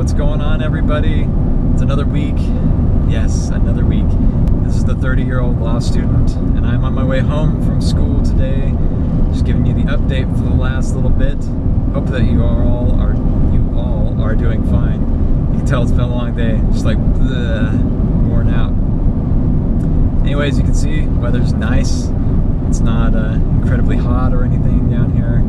What's going on, everybody? It's another week. Yes, another week. This is the 30-year-old law student, and I'm on my way home from school today. Just giving you the update for the last little bit. Hope that you all are doing fine. You can tell it's been a long day, just like worn out. Anyways, you can see weather's nice. It's not incredibly hot or anything down here.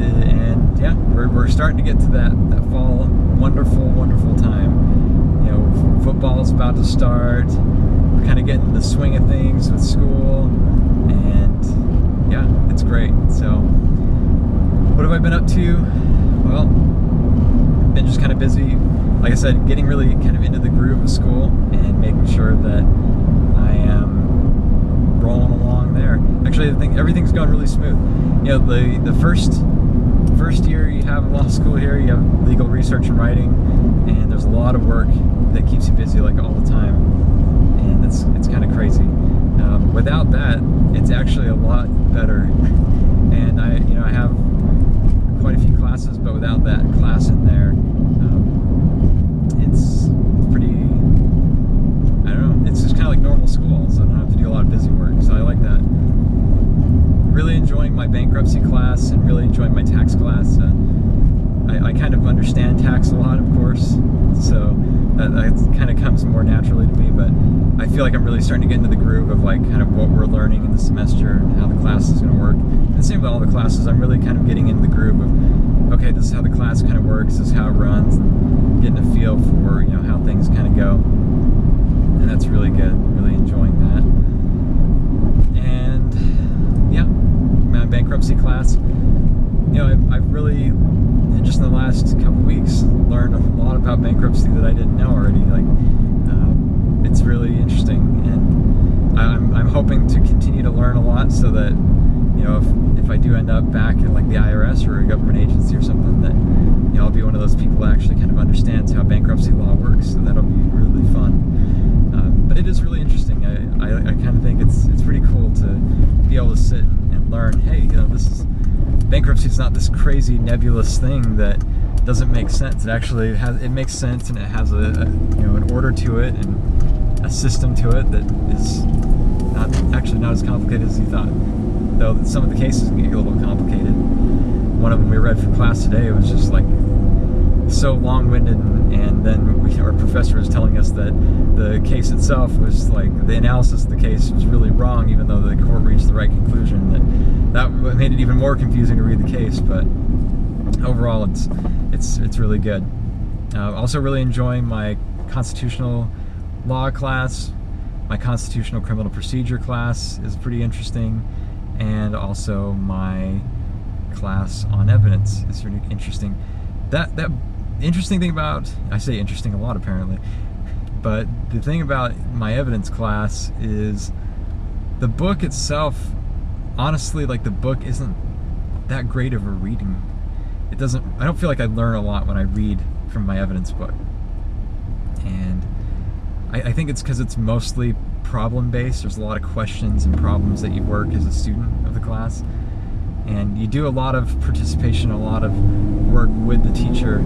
And yeah, we're starting to get to that fall wonderful time. You know, football's about to start. We're kind of getting the swing of things with school, and yeah, it's great. So what have I been up to? Well, I've been just kind of busy, like I said, getting really kind of into the groove of school and making sure that I am rolling along there. Actually, I think everything's going really smooth. You know, the first year you have law school here, you have legal research and writing, and there's a lot of work that keeps you busy like all the time, and it's kind of crazy. Without that, it's actually a lot better. And I have quite a few classes, but without that class in there, it's pretty, I don't know, it's just kind of like normal school, so I don't have to do a lot of busy work, so I like that. Really enjoying my bankruptcy class and really enjoying my tax class. I kind of understand tax a lot, of course, so that kind of comes more naturally to me, but I feel like I'm really starting to get into the groove of like kind of what we're learning in the semester and how the class is going to work. And the same with all the classes, I'm really kind of getting into the groove of, okay, this is how the class kind of works, this is how it runs, and getting a feel for, you know, how things kind of go. And that's really good, really enjoying that. And yeah, my bankruptcy class, you know, I've really, just in the last couple weeks, learned a lot about bankruptcy that I didn't know already. Like, it's really interesting, and I'm hoping to continue to learn a lot so that, you know, if I do end up back at like the IRS or a government agency or something, that, you know, I'll be one of those people that actually kind of understands how bankruptcy law works. So that'll be really fun. But it is really interesting. I kind of think it's pretty cool to be able to sit and learn, hey, you know, bankruptcy is not this crazy nebulous thing that doesn't make sense. It actually it makes sense, and it has an order to it and a system to it that is not as complicated as you thought. Though some of the cases can get a little complicated. One of them we read for class today, it was just like so long-winded, and then our professor was telling us that the case itself was like, the analysis of the case was really wrong, even though the court reached the right conclusion. That made it even more confusing to read the case, but overall it's really good. Also really enjoying my constitutional law class. My constitutional criminal procedure class is pretty interesting, and also my class on evidence is really interesting. That interesting thing about, I say interesting a lot apparently, but the thing about my evidence class is the book itself, honestly, like the book isn't that great of a reading. I don't feel like I learn a lot when I read from my evidence book. And I think it's because it's mostly problem-based. There's a lot of questions and problems that you work as a student of the class. And you do a lot of participation, a lot of work with the teacher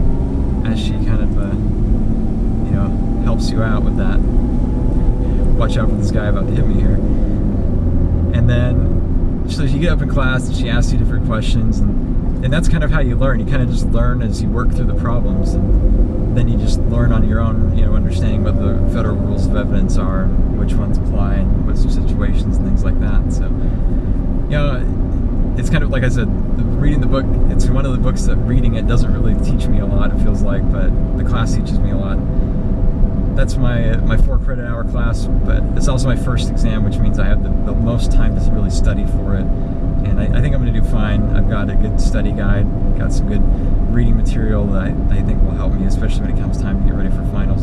as she kind of, helps you out with that. Watch out for this guy about to hit me here. And then, so you get up in class and she asks you different questions, and that's kind of how you learn. You kind of just learn as you work through the problems, and then you just learn on your own, you know, understanding what the federal rules of evidence are, and which ones apply, and what situations and things like that. So, you know, it's kind of, like I said, reading the book, it's one of the books that reading it doesn't really teach me a lot, it feels like, but the class teaches me a lot. That's my 4-credit hour class, but it's also my first exam, which means I have the most time to really study for it. And I think I'm going to do fine. I've got a good study guide, got some good reading material that I think will help me, especially when it comes time to get ready for finals.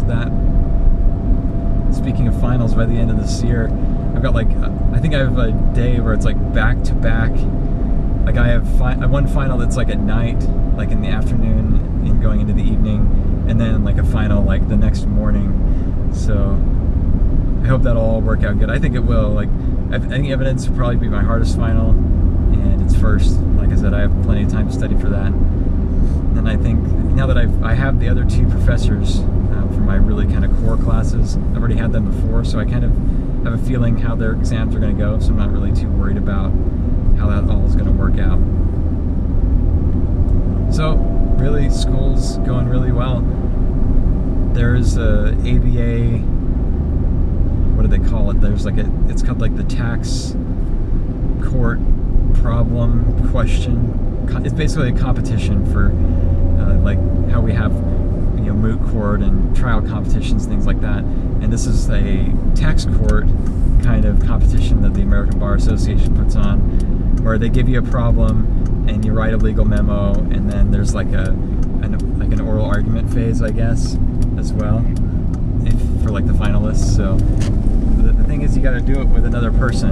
Speaking of finals, by the end of this year, I've got I think I have a day where it's like back to back. Like I have one final that's like at night, like in the afternoon and going into the evening, and then like a final like the next morning. So I hope that'll all work out good. I think it will. Like, I think evidence will probably be my hardest final, and it's first. Like I said, I have plenty of time to study for that. And I think now that I have the other two professors for my really kind of core classes, I've already had them before, so I kind of have a feeling how their exams are going to go, so I'm not really too worried about how that all is going to work out. So, really, school's going really well. There's a ABA, what do they call it? There's like it's called like the tax court problem question. It's basically a competition for like how we have, you know, moot court and trial competitions, things like that. And this is a tax court kind of competition that the American Bar Association puts on, where they give you a problem and you write a legal memo, and then there's like an oral argument phase, I guess, as well, for like the finalists. So the thing is, you got to do it with another person,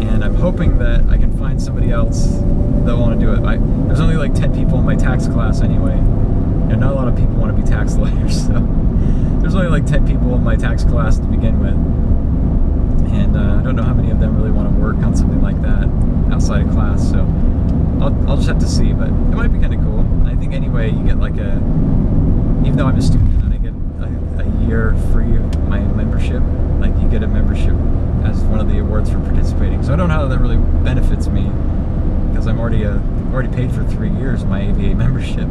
and I'm hoping that I can find somebody else that will want to do it. There's only like 10 people in my tax class anyway, and not a lot of people want to be tax lawyers, so there's only like 10 people in my tax class to begin with, and I don't know how many of them really want to work on something like that outside of class, so I'll just have to see, but it might be kind of cool. I think anyway, you get like even though I'm a student and I get a year free of my membership, like you get a membership as one of the awards for participating. So I don't know how that really benefits me, because I'm already paid for 3 years my ABA membership.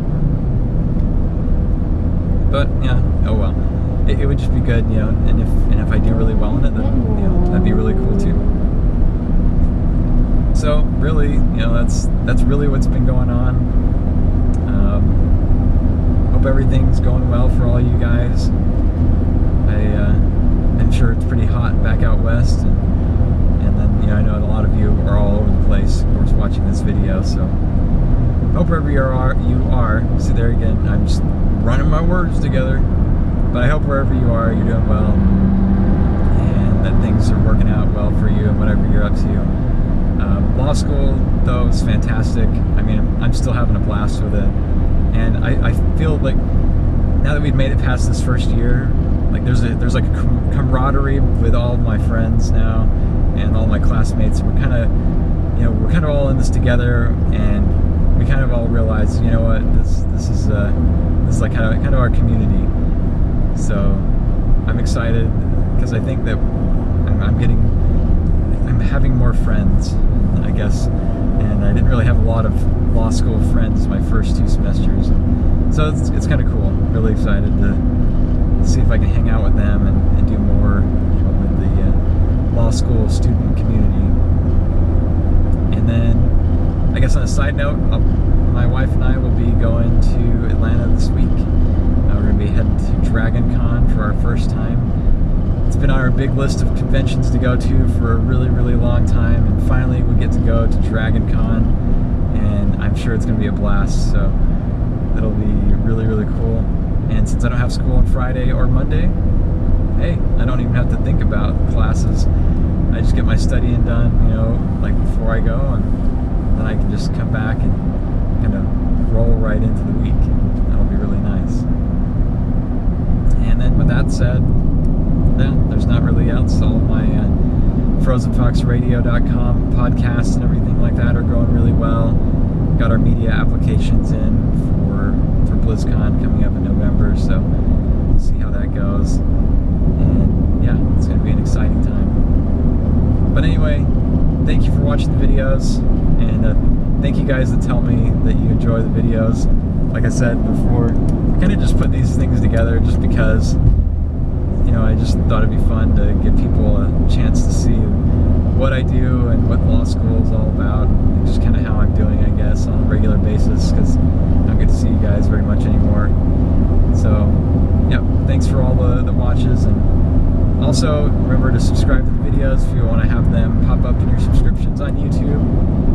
But yeah, oh well. It would just be good, you know, and if I do really well in it, then, you know, that'd be really cool too. So really, you know, that's really what's been going on. Hope everything's going well for all you guys. I'm sure it's pretty hot back out west, and then, you know, I know a lot of you are all over the place, of course, watching this video. So hope wherever you are. See, there again, I'm just running my words together. But I hope wherever you are, you're doing well, and that things are working out well for you and whatever you're up to. Law school, though, is fantastic. I mean, I'm still having a blast with it, and I feel like now that we've made it past this first year, like there's like a camaraderie with all of my friends now and all my classmates. We're kind of all in this together, and we kind of all realize, you know what, this is like kind of our community. So I'm excited because I think that I'm having more friends, I guess, and I didn't really have a lot of law school friends my first 2 semesters. So it's kind of cool. I'm really excited to see if I can hang out with them and do more, you know, with the law school student community. And then, I guess on a side note, my wife and I will be going to Atlanta this week. We're going to be heading to DragonCon for our first time. It's been on our big list of conventions to go to for a really, really long time, and finally we get to go to DragonCon, and I'm sure it's going to be a blast, so it'll be really, really cool. And since I don't have school on Friday or Monday, hey, I don't even have to think about classes. I just get my studying done, you know, like before I go, and then I can just come back and kind of roll right into the week. That'll be really nice. And then with that said, yeah, there's not really else. All my FrozenFoxRadio.com podcasts and everything like that are going really well. Got our media applications in for BlizzCon coming up in November, so we'll see how that goes. And yeah, it's going to be an exciting time. But anyway, thank you for watching the videos, and thank you guys that tell me that you enjoy the videos. Like I said before, I kind of just put these things together just because, you know, I just thought it'd be fun to give people a chance to see what I do and what law school is all about, and just kind of how I'm doing, I guess, on a regular basis, because I don't get to see you guys very much anymore. So, yep, thanks for all the watches, and also remember to subscribe to the videos if you want to have them pop up in your subscriptions on YouTube.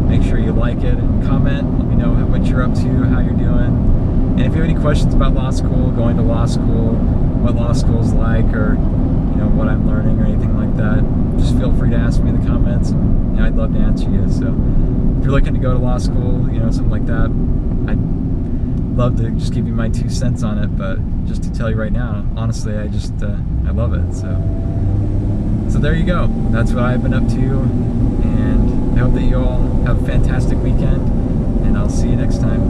Make sure you like it and comment. Let me know what you're up to, how you're doing. And if you have any questions about law school, going to law school, what law school's like, or, you know, what I'm learning or anything like that, just feel free to ask me in the comments, and, you know, I'd love to answer you. So if you're looking to go to law school, you know, something like that, I'd love to just give you my 2 cents on it. But just to tell you right now, honestly, I love it. So there you go. That's what I've been up to, and I hope that you all have a fantastic weekend, and I'll see you next time.